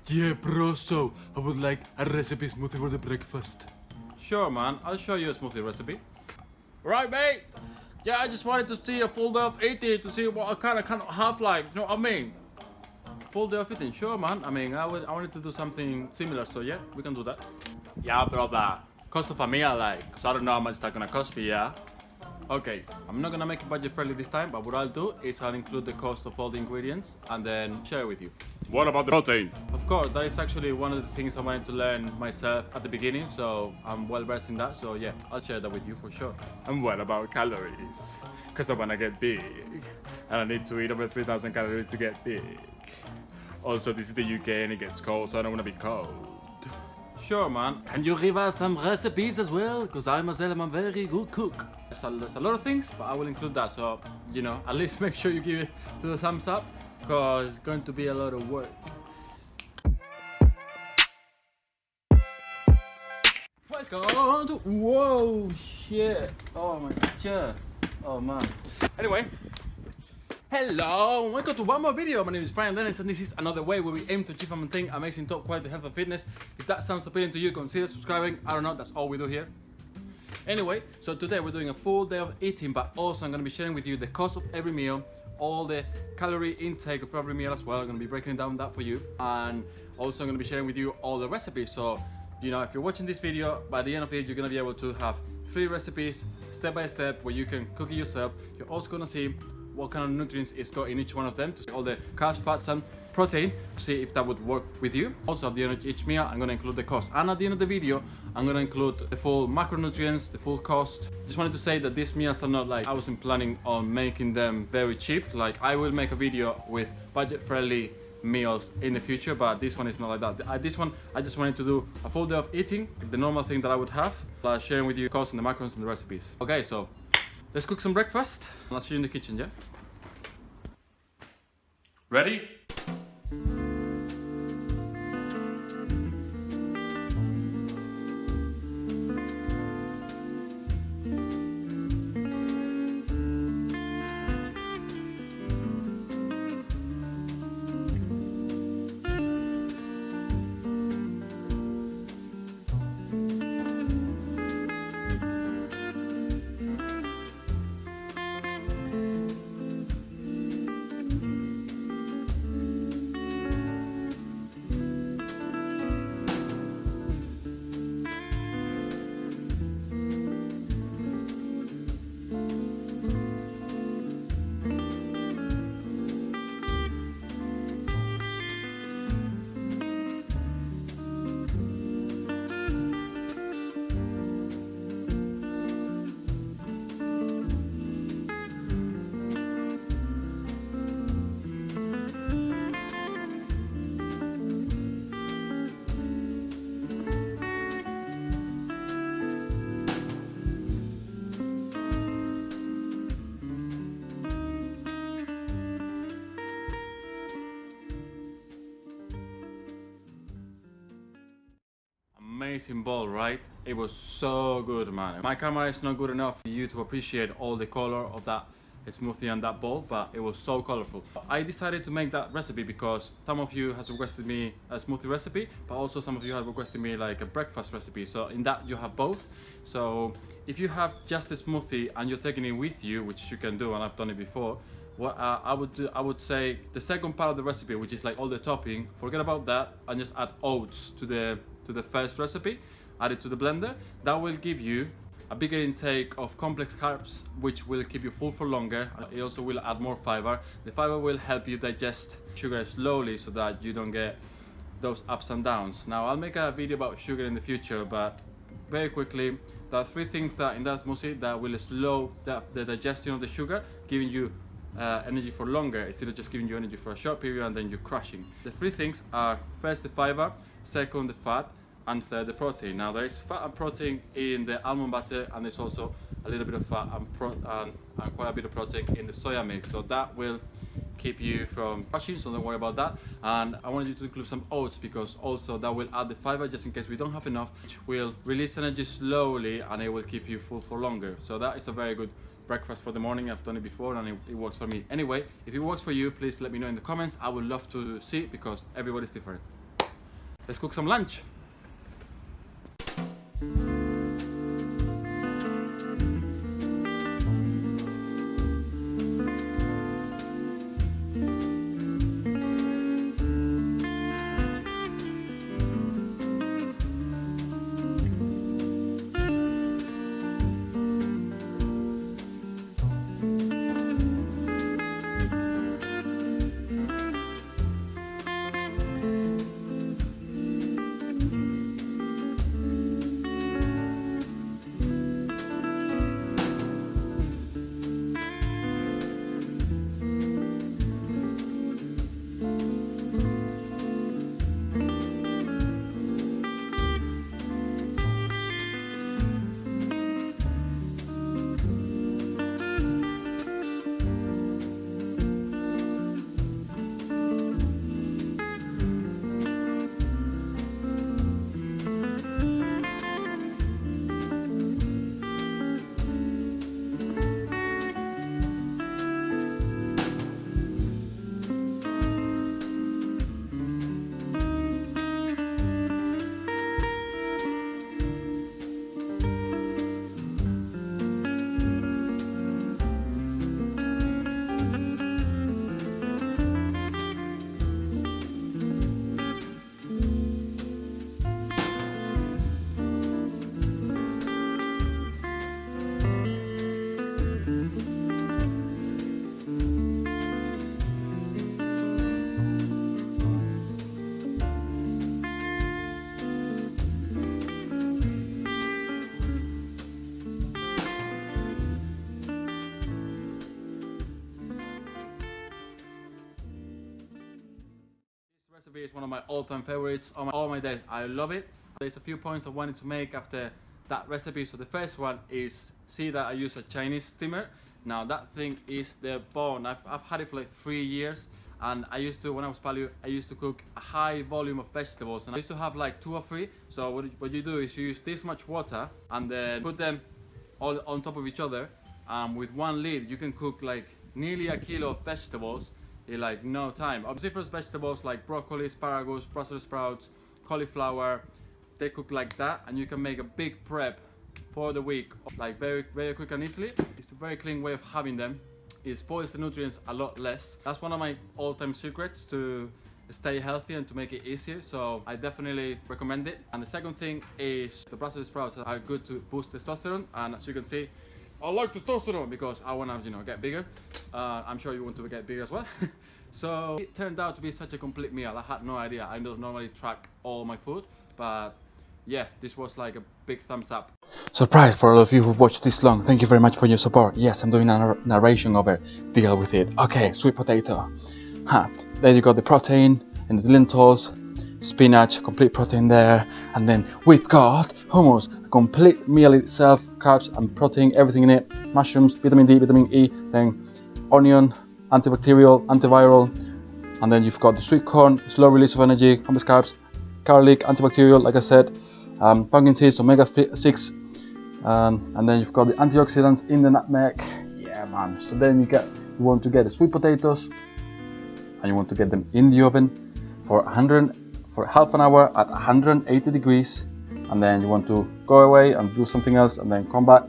Yeah, bro, so I would like a recipe smoothie for the breakfast. Sure, man. I'll show you a smoothie recipe. Right, mate? Yeah, I just wanted to see a full day of eating to see what kind of have like. You know what I mean? Full day of eating. Sure, man. I mean, I wanted to do something similar, so yeah, we can do that. Yeah, brother. Cost of a meal, like, so I don't know how much that's gonna cost me, yeah? Okay, I'm not gonna make it budget friendly this time, but what I'll do is I'll include the cost of all the ingredients and then share it with you. What about the protein? Of course, that is actually one of the things I wanted to learn myself at the beginning, so I'm well versed in that, so yeah, I'll share that with you for sure. And what about calories? Because I wanna get big. And I need to eat over 3,000 calories to get big. Also, this is the UK and it gets cold, so I don't wanna be cold. Sure, man. Can you give us some recipes as well? Because I myself am a very good cook. There's a lot of things, but I will include that, so, you know, at least make sure you give it to the thumbs up, because it's going to be a lot of work. Welcome to... Whoa, shit. Oh my god. Oh man. Anyway. Hello, welcome to one more video. My name is Brian Dennis and this is another way where we aim to achieve and maintain amazing top quality health and fitness. If that sounds appealing to you, consider subscribing. I don't know, that's all we do here. Anyway, so today we're doing a full day of eating, but also I'm going to be sharing with you the cost of every meal, all the calorie intake of every meal as well. I'm going to be breaking down that for you, and also I'm going to be sharing with you all the recipes. So, you know, if you're watching this video, by the end of it, you're going to be able to have 3 recipes step by step where you can cook it yourself. You're also going to see what kind of nutrients it's got in each one of them, to see all the carbs, fats and protein, to see if that would work with you. Also at the end of each meal, I'm going to include the cost, and at the end of the video, I'm going to include the full macronutrients, the full cost. Just wanted to say that these meals are not like, I wasn't planning on making them very cheap. Like, I will make a video with budget-friendly meals in the future, but this one is not like that. This one, I just wanted to do a full day of eating, the normal thing that I would have, plus sharing with you the cost and the macros and the recipes. Okay, so let's cook some breakfast. I'll see you in the kitchen, yeah? Ready? Amazing bowl, right? It was so good, man. My camera is not good enough for you to appreciate all the color of that smoothie and that bowl, but it was so colorful. I decided to make that recipe because some of you has requested me a smoothie recipe, but also some of you have requested me like a breakfast recipe. So in that you have both. So if you have just a smoothie and you're taking it with you, which you can do, and I've done it before, what I would do, I would say the second part of the recipe, which is like all the topping, forget about that and just add oats to the first recipe. Add it to the blender. That will give you a bigger intake of complex carbs, which will keep you full for longer. It also will add more fiber. The fiber will help you digest sugar slowly so that you don't get those ups and downs. Now I'll make a video about sugar in the future, but very quickly, there are 3 things that in that smoothie that will slow the digestion of the sugar, giving you energy for longer instead of just giving you energy for a short period and then you're crashing. The 3 things are, first the fiber, second the fat, and third the protein. Now there is fat and protein in the almond butter, and there's also a little bit of fat and quite a bit of protein in the soya milk, so that will keep you from crashing, so don't worry about that. And I wanted you to include some oats because also that will add the fiber just in case we don't have enough, which will release energy slowly and it will keep you full for longer. So that is a very good breakfast for the morning. I've done it before and it works for me. Anyway, if it works for you, please let me know in the comments. I would love to see it because everybody's different. let's cook some lunch. Recipe is one of my all-time favorites on all my days. I love it. There's a few points I wanted to make after that recipe. So the first one is, see that I use a Chinese steamer. Now that thing is the bone. I've had it for like 3 years, and I used to, when I was paleo, I used to cook a high volume of vegetables, and I used to have like 2 or 3. So what you do is you use this much water and then put them all on top of each other. With one lid you can cook like nearly a kilo of vegetables in like no time. Citrus vegetables like broccoli, asparagus, Brussels sprouts, cauliflower, they cook like that, and you can make a big prep for the week, like very quick and easily. It's a very clean way of having them. It spoils the nutrients a lot less. That's one of my all-time secrets to stay healthy and to make it easier, so I definitely recommend it. And the second thing is the Brussels sprouts are good to boost testosterone, and as you can see, I like testosterone because I want to, get bigger. I'm sure you want to get bigger as well. So it turned out to be such a complete meal. I had no idea. I don't normally track all my food, but yeah, this was like a big thumbs up. Surprise for all of you who've watched this long. Thank you very much for your support. Yes, I'm doing a narration over. Deal with it. Okay, sweet potato. There you got the protein and the lentils, spinach, complete protein there, and then we've got hummus, a complete meal itself, carbs and protein, everything in it, mushrooms, vitamin D, vitamin E, then onion, antibacterial, antiviral, and then you've got the sweet corn, slow release of energy, hummus carbs, garlic, antibacterial, like I said, pumpkin seeds, omega-6, and then you've got the antioxidants in the nutmeg. Yeah, man. So then you want to get the sweet potatoes, and you want to get them in the oven for half an hour at 180 degrees, and then you want to go away and do something else, and then come back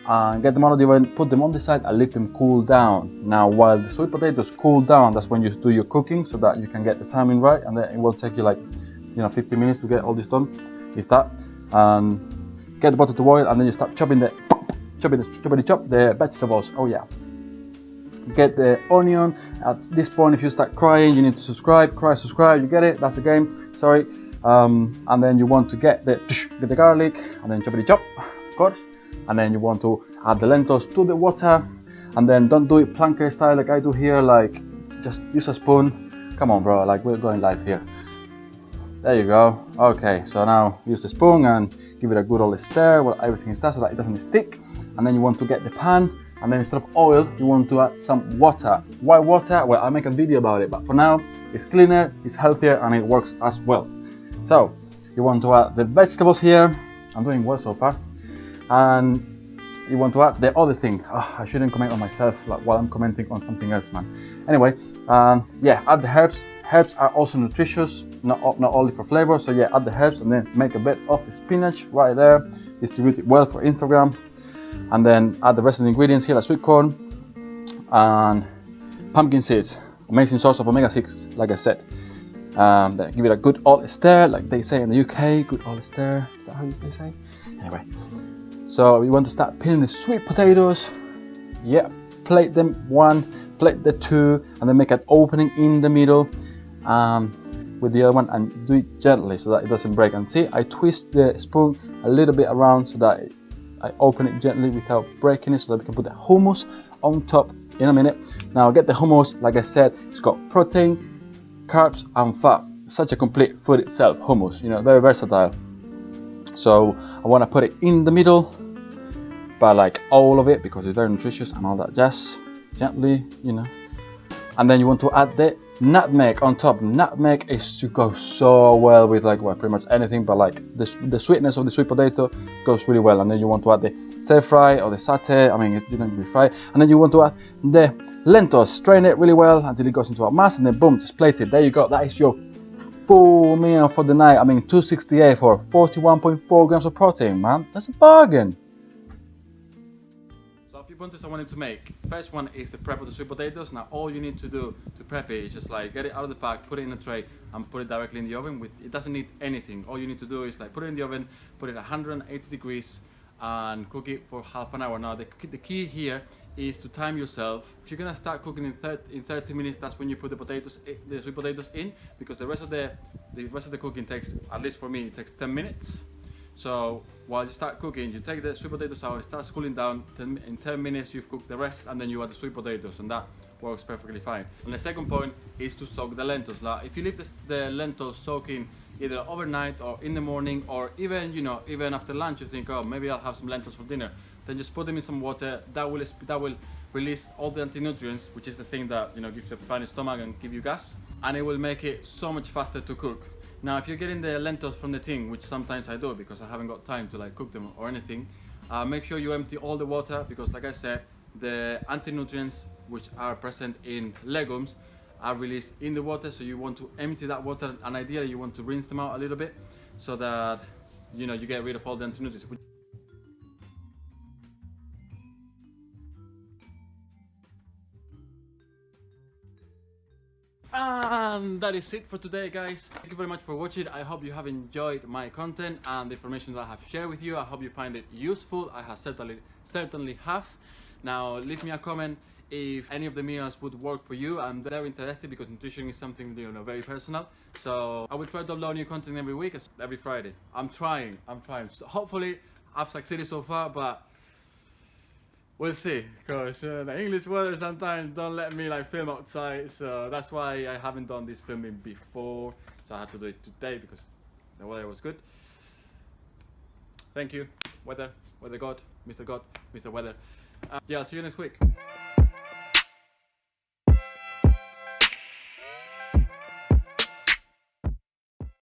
and get them out of the oven, put them on the side and let them cool down. Now while the sweet potatoes cool down, that's when you do your cooking, so that you can get the timing right, and then it will take you like 50 minutes to get all this done, if that. And get the butter to boil, and then you start chopping the vegetables. Oh yeah. Get the onion. At this point, if you start crying, you need to subscribe, you get it, that's the game, sorry. And then you want to get the garlic, and then chop, of course. And then you want to add the lentils to the water, and then don't do it planker style like I do here, like just use a spoon. Come on bro, like we're going live here. There you go. Okay, so now use the spoon and give it a good old stir while everything is done, so that it doesn't stick. And then you want to get the pan, and then instead of oil, you want to add some water. Why water? Well, I'll make a video about it, but for now, it's cleaner, it's healthier, and it works as well. So, you want to add the vegetables here. I'm doing well so far. And you want to add the other thing. I shouldn't comment on myself while I'm commenting on something else, man. Anyway, yeah, add the herbs. Herbs are also nutritious, not only for flavor. So yeah, add the herbs and then make a bit of the spinach right there. Distribute it well for Instagram, and then add the rest of the ingredients here, like sweet corn and pumpkin seeds. Amazing source of omega-6, like I said. Then give it a good old stir, like they say in the UK. Good old stir. Is that how they say? Anyway, so we want to start peeling the sweet potatoes. Yeah, plate them one, plate the two, and then make an opening in the middle with the other one, and do it gently so that it doesn't break. And see, I twist the spoon a little bit around so that I open it gently without breaking it, so that we can put the hummus on top in a minute. Now get the hummus, like I said, it's got protein, carbs and fat. Such a complete food itself, hummus, you know, very versatile. So I want to put it in the middle, but like all of it, because it's very nutritious and all that jazz, gently, you know. And then you want to add the nutmeg on top. Nutmeg is to go so well with like, well, pretty much anything, but like the sweetness of the sweet potato goes really well. And then you want to add the stir fry or the satay, I mean, you don't really fry. And then you want to add the lentils, strain it really well until it goes into a mass, and then boom, just plate it. There you go, that is your full meal for the night. I mean, 268 for 41.4 grams of protein, man. That's a bargain. So a few pointers I wanted to make. First one is the prep of the sweet potatoes. Now all you need to do to prep it is just like get it out of the pack, put it in a tray and put it directly in the oven. It doesn't need anything. All you need to do is like put it in the oven, put it at 180 degrees and cook it for half an hour. Now the key here is to time yourself. If you're gonna start cooking in 30 minutes, that's when you put the sweet potatoes in, because the rest of the cooking takes, at least for me, it takes 10 minutes. So while you start cooking, you take the sweet potatoes out, it starts cooling down. In 10 minutes you've cooked the rest, and then you add the sweet potatoes, and that works perfectly fine. And the second point is to soak the lentils. Now if you leave the lentils soaking either overnight or in the morning, or even, you know, even after lunch, you think, oh, maybe I'll have some lentils for dinner, then just put them in some water. That will release all the anti-nutrients, which is the thing that, you know, gives you a funny stomach and give you gas, and it will make it so much faster to cook. Now if you're getting the lentils from the tin, which sometimes I do because I haven't got time to like cook them or anything, make sure you empty all the water, because like I said, the anti-nutrients which are present in legumes are released in the water. So you want to empty that water, and ideally you want to rinse them out a little bit so that, you know, you get rid of all the anti-nutrients. And that is it for today, guys. Thank you very much for watching. I hope you have enjoyed my content and the information that I have shared with you. I hope you find it useful. I have certainly have. Now leave me a comment if any of the meals would work for you. I'm very interested, because nutrition is something, you know, very personal. So I will try to upload new content every week, every Friday. I'm trying. So hopefully I've succeeded so far, but we'll see, because the English weather sometimes don't let me like film outside, so that's why I haven't done this filming before. So I had to do it today because the weather was good. Thank you, weather god, Mr. Weather. Yeah, I'll see you next week.